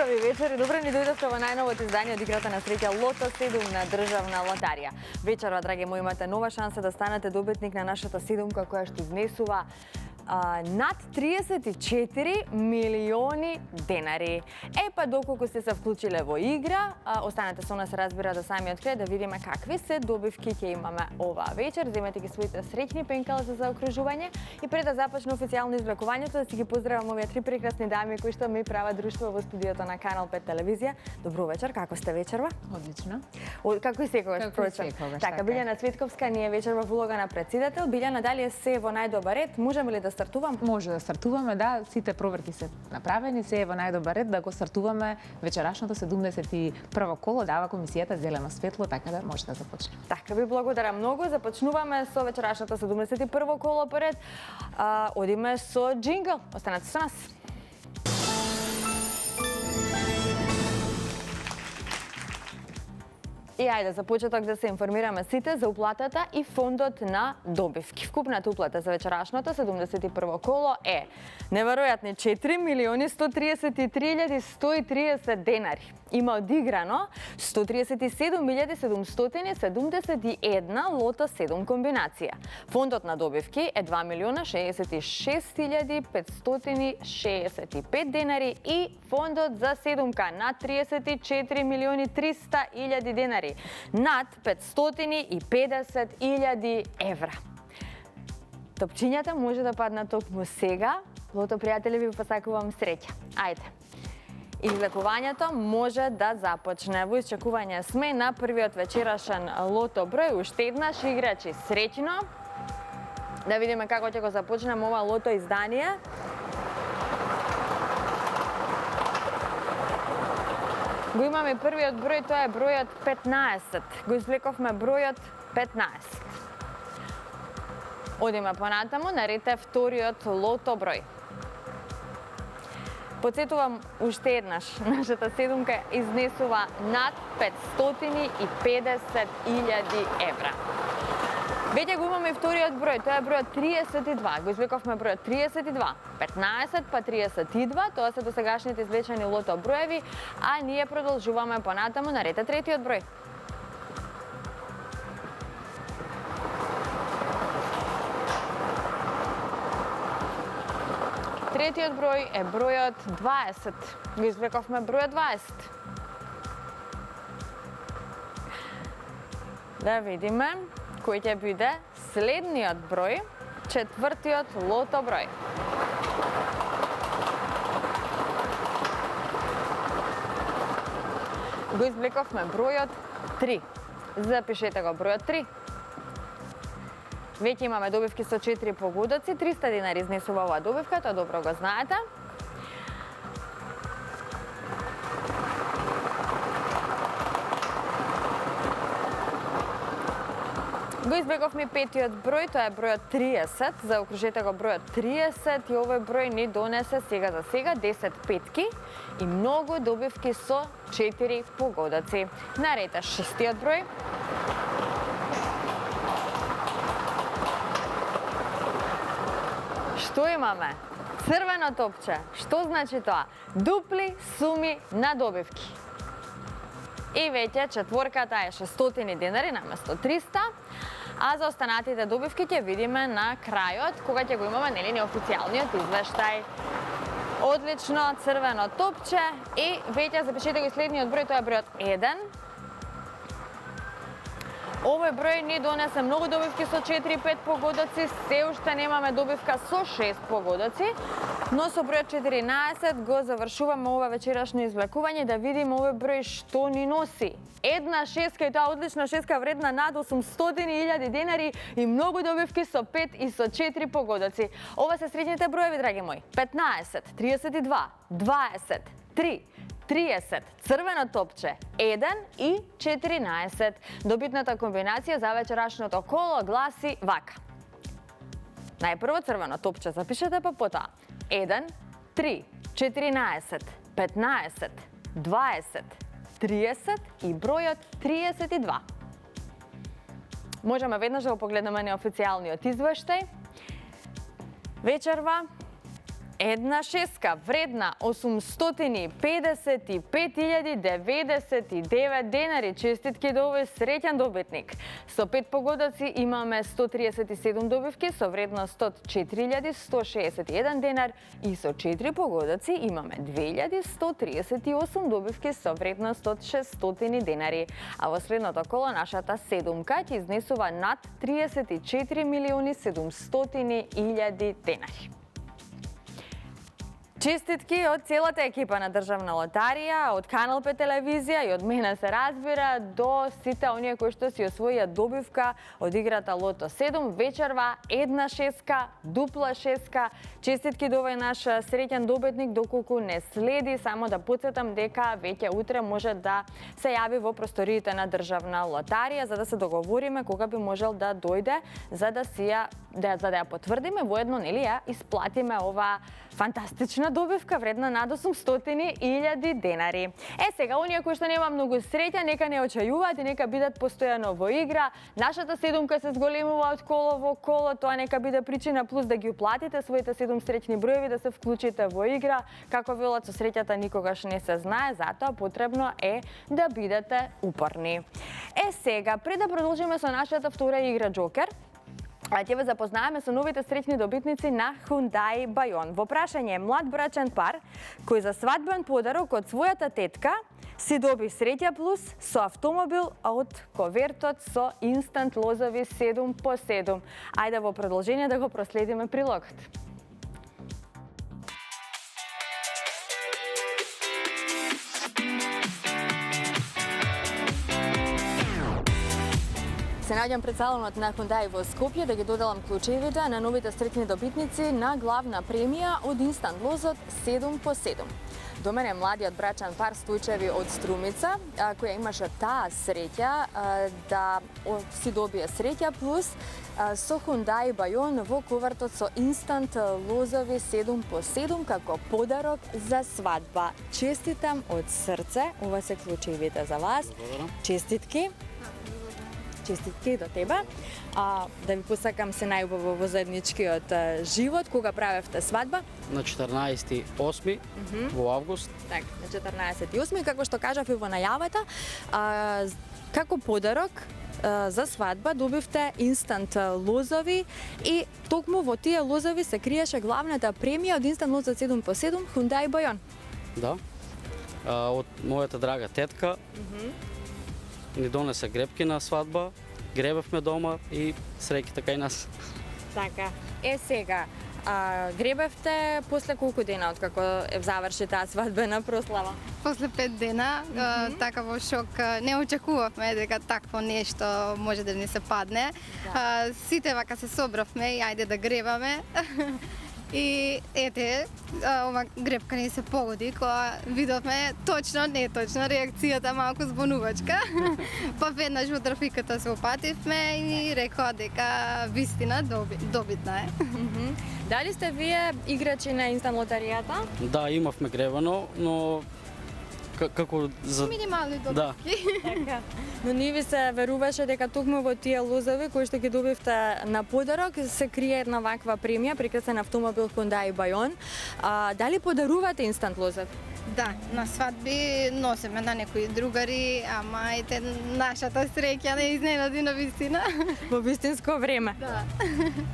Убави вечер и добро ни дојдовте во најновото издание од играта на среќа Лото 7 на Државна лотарија. Вечерва, драги мои, имате нова шанса да станете добитник на нашата седумка која што изнесува над 34 милиони денари. Па доколку сте се вклучиле во игра, останете со нас, разбира, до самиот крај да видиме какви се добивки ќе имаме оваа вечер. Земете ги своите среќни пенкала за заокружување и пред да започне официјално извлекувањето, да си ги поздравам овие три прекрасни дами кои што ми прават друштво во студиото на Канал 5 телевизија. Добро вечер, како сте вечерва? Одлично. Како и секогаш, прочем. Така, Билјана Цветковска ни е вечерва во улога на председател. Билјана, дали е се во најдобар ред? Можеме ли да стартувам? Може да стартуваме, да, сите проверки се направени, се е во најдобар ред да го стартуваме вечерашното 71-во коло, дава комисијата зелено светло, така да може да започне. Така, ви благодарам многу. Започнуваме со вечерашното 71-во коло поред. Одиме со джингл. Останете со нас. И ајде за почеток да се информираме сите за уплатата и фондот на добивки. Вкупната уплата за вечерашното 71-во коло е неверојатни 4.133.130 денари. Има одиграно 137.771 лото 7 комбинација. Фондот на добивки е 2.066.565 денари и фондот за седумка над 34.300.000 денари, над 550.000 евра. Топчињата може да паднат токму сега. Лото, пријатели, ви посакувам среќа. Ајде. Извлекувањето може да започне. Во исчекување сме на првиот вечерашен лото број. Уште еднаш, играчи, среќно. Да видиме како ќе го започнеме ова лото издание. Го имаме првиот број, тоа е бројот 15. Го извлековме бројот 15. Одиме понатаму, наред е вториот лото број. Потсетувам уште еднаш, нашата седумка изнесува над 550.000 евра. Веќе го имаме вториот број, тоа е бројот 32. Го извлековме бројот 32. 15 па 32, тоа се досегашните извлечени лото броеви, а ние продолжуваме понатаму, наред е третиот број. Третиот број е бројот 20. Го извлековме бројот 20. Да видиме кој ќе биде следниот број, четвртиот лото број. Го извлековме бројот 3. Запишете го бројот 3. Веќе имаме добивки со 4 погодоци, 300 денари изнесува оваа добивка, тоа добро го знаете. Го извлековме петиот број, тоа е бројот 30, заокружете го бројот 30 и овој број ни донесе сега за сега 10 петки и многу добивки со 4 погодоци. Наред е шестиот број. Што имаме? Црвено топче. Што значи тоа? Дупли суми на добивки. И веќе четворката е 600 денари наместо 300, а за останатите добивки ќе видиме на крајот, кога ќе го имаме, нели, неофицијалниот извештај. Одлично, црвено топче и веќе запишете го следниот број, тоа е бројот 1. Овој број ни донесе многу добивки со 4-5 погодоци, се уште немаме добивка со 6 погодоци, но со бројот 14 го завршуваме ова вечерашно извлекување да видиме овој број што ни носи. Една шеска и тоа одлична шеска вредна над 800.000 денари и многу добивки со 5 и со 4 погодоци. Ова се средните броеви, драги мои. 15, 32, 20, 3, 30, црвено топче, 1 и 14. Добитната комбинација за вечерашното коло гласи вака. Најпрво црвено топче запишете, па потоа 1, 3, 14, 15, 20, 30 и бројот 32. Можеме веднаш да го погледнеме неофицијалниот извештај. Вечерва една шеска вредна 855.099 денари. Честитки до овој среќен добитник. Со 5 погодоци имаме 137 добивки со вредност од 4.161 денар и со 4 погодоци имаме 2.138 добивки со вредност од 600 денари. А во следното коло нашата седумка ќе изнесува над 34.700.000 денари. Честитки од целата екипа на Државна лотарија, од Канал 5 телевизија и од мене се разбира до сите оние кои што си освоија добивка од играта Лото 7, вечерва една шеска, дупла шеска. Честитки до овој наш среќен добитник, доколку не следи, само да подсетам дека веќе утре може да се јави во просториите на Државна лотарија за да се договориме кога би можел да дојде за да ја потврдиме, воедно нели ја исплатиме ова фантастична добивка вредна над 800.000 денари. Сега, оние кои што нема многу среќа, нека не очајуваат и нека бидат постојано во игра. Нашата седумка се зголемува од коло во коло, тоа нека биде причина плюс да ги уплатите своите 7 среќни броеви, да се вклучите во игра. Како велат, со среќата никогаш не се знае, затоа потребно е да бидете упорни. Сега, пред да продолжиме со нашата втора игра Джокер, ќе ве запознаеме со новите среќни добитници на Hyundai Bayon. Во прашање млад брачен пар кој за свадбен подарок од својата тетка си доби среќа плюс со автомобил од ковертот со инстант лозови 7x7. Ајде во продолжение да го проследиме прилогот. Се наоѓам пред салонот на Hyundai во Скопје да ги доделам клучевите на новите среќни добитници на главна премија од инстант лозот 7x7. До мене младиот брачен пар Стојчеви од Струмица, која имаше таа среќа да си добие среќа плюс со Hyundai Bayon во ковертот со инстант лозови 7x7 како подарок за свадба. Честитам од срце, ова се клучевите за вас. Честитки. Честитки до тебе. Да ви посакам се најубаво во заедничкиот живот. Кога правевте свадба? На 14.8. Во август. Так, на 14.8. Како што кажав и во најавата, како подарок за свадба добивте инстант лозови и токму во тие лозови се криеше главната премија од инстант лозот 7x7 Hyundai Bayon. Да. Од мојата драга тетка. Ни донесе гребки на свадба, гребевме дома и среќите кај нас. Така. Сега, гребевте после колку дена од како заврши таа свадбена прослава? После 5 дена, така во шок, не очекувавме дека такво нешто може да ни се падне. Да. Сите вака се собравме и ајде да гребаме. И ете, ова гребка ни се погоди, кога видовме точно, неточно, реакцијата малку збунувачка. Па веднаш во трафиката се опативме и рекоа дека вистина добитна е. Дали сте вие играчи на инстант лотаријата? Да, имавме гребано, но како за... Минимални добитки. Да. Така. Но ние ви се веруваше дека токму во тие лозови кои што ги добивте на подарок се крие една ваква премија, прекрасен автомобил Hyundai Bayon. Дали подарувате инстант лозов? Да, на свадби носиме на некои другари, ама ете нашата среќа не изненади на вистина. Во вистинско време. Да.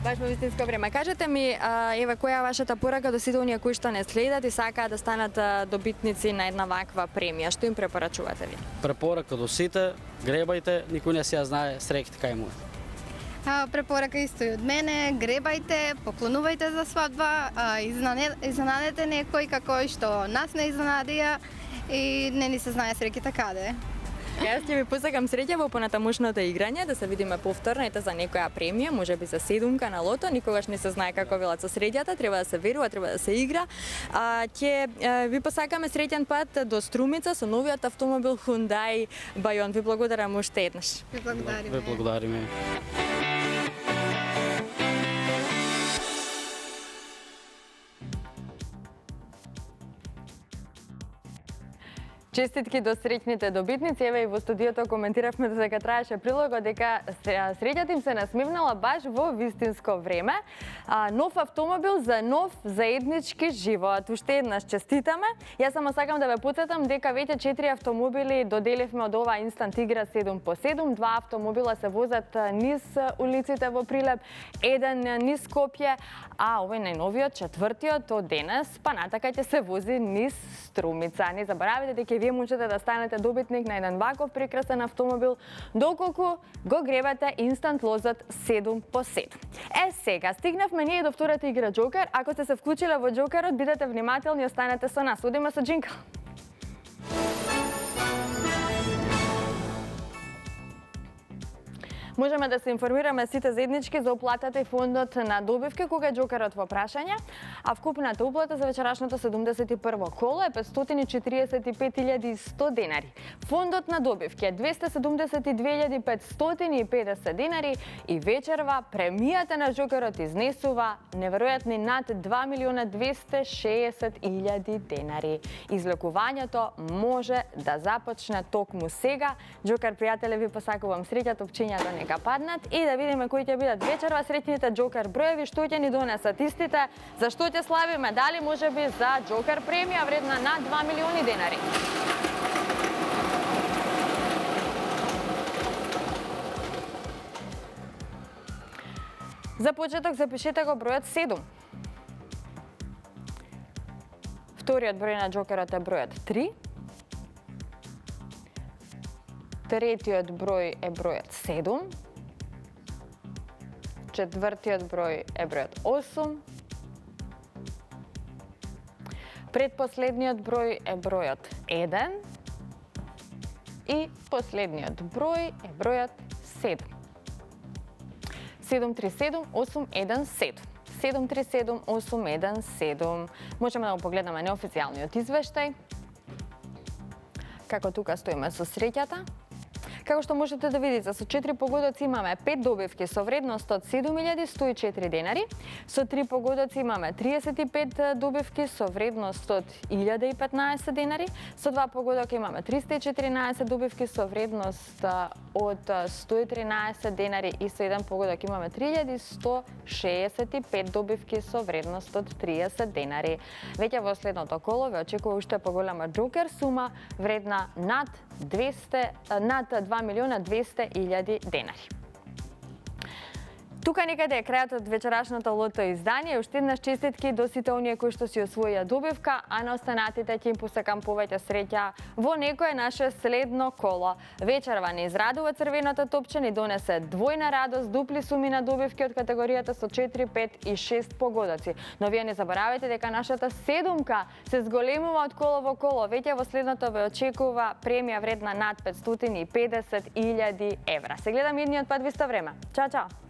Баш во вистинско време. Кажете ми, ева, која е вашата порака до сите оние кои што не следат и сакаат да станат добитници на една ваква премија? Што им препорачувате ви? Препорака до сите, гребајте, никој не си ја знае среќите кај му е. Препорака исто и од мене, гребајте, поклонувајте за свадба, изненадете некој како што нас не изненадија и не ни се знае среќите каде. Јас ќе ви посакам среќа во понатамушното играње, да се видиме повторно ете за некоја премија, можеби за седумка на лото, никогаш не се знае како велат со среќата, треба да се верува, треба да се игра. Ќе ви посакаме среќен пат до Струмица со новиот автомобил Hyundai Bayon. Ви благодарам уште еднаш. Ви благодариме. Ве благодариме. Честитки до среќните добитници. Еве и во студиото коментиравме дека траеше прилогот дека среќата им се насмевнала баш во вистинско време. Нов автомобил за нов заеднички живот. Уште еднаш честитаме. Јас само сакам да ве потсетам дека веќе 4 автомобили доделивме од ова Instant игра 7x7. 2 автомобила се возат низ улиците во Прилеп, еден низ Скопје, а овој најновиот, четвртиот од денес, па натака ќе се вози низ Струмица. Не заборавајте дека вие можете да станете добитник на еден ваков прекрасен автомобил доколку го гребате Instant лозот 7x7. Сега стигнавме ние до втората игра Джокер. Ако сте се вклучиле во Джокерот, бидете внимателни и останете со нас. Одиме со Джинка. Можеме да се информираме сите заеднички за уплатата и фондот на добивки кога е Джокерот во прашање, а вкупната уплата за вечерашното 71 коло е 545.100 денари. Фондот на добивки е 272.550 денари и вечерва премијата на Джокерот изнесува неверојатни над 2.260.000 денари. Излекувањето може да започне токму сега. Джокер пријатели, ви посакувам среќа, топчињата нека паднат и да видиме кои ќе бидат вечерва среќните Джокер броеви, што ќе ни донесат истите, за што ќе славиме, дали можеби за Джокер премија вредна над 2 милиони денари. За почеток запишете го бројот 7. Вториот број на Джокерот е бројот 3. Третиот број е бројот 7. Четвртиот број е бројот 8. Предпоследниот број е бројот 1. И последниот број е бројот 7. 737-817. 737-817. Можеме да го погледнеме неофицијалниот извештај. Како тука стоиме со среќата. Како што можете да видите, со 4 погодоци имаме 5 добивки со вредност од 7.104 денари, со 3 погодоци имаме 35 добивки со вредност од 1.015 денари, со 2 погодока имаме 314 добивки со вредност од 113 денари и со 1 погодок имаме 3.165 добивки со вредност од 30 денари. Веќе во следното коло ве очекува уште поголема Джокер сума вредна над 2.200.000 денари. Тука некаде е крајот од вечерашното лото издание. Уште еднаш честитки до сите оние кои што си освоија добивка, а на останатите ќе им посакам повеќе среќа во некое наше следно коло. Вечерва не израдува црвеното топче, ни донесе двојна радост, дупли суми на добивки од категоријата со 4, 5 и 6 погодоци. Но вие не заборавајте дека нашата седумка се зголемува од коло во коло. Веќе во следното ве очекува премија вредна над 550.000 евра. Се гледам едниот пат во исто време. Чао, чао!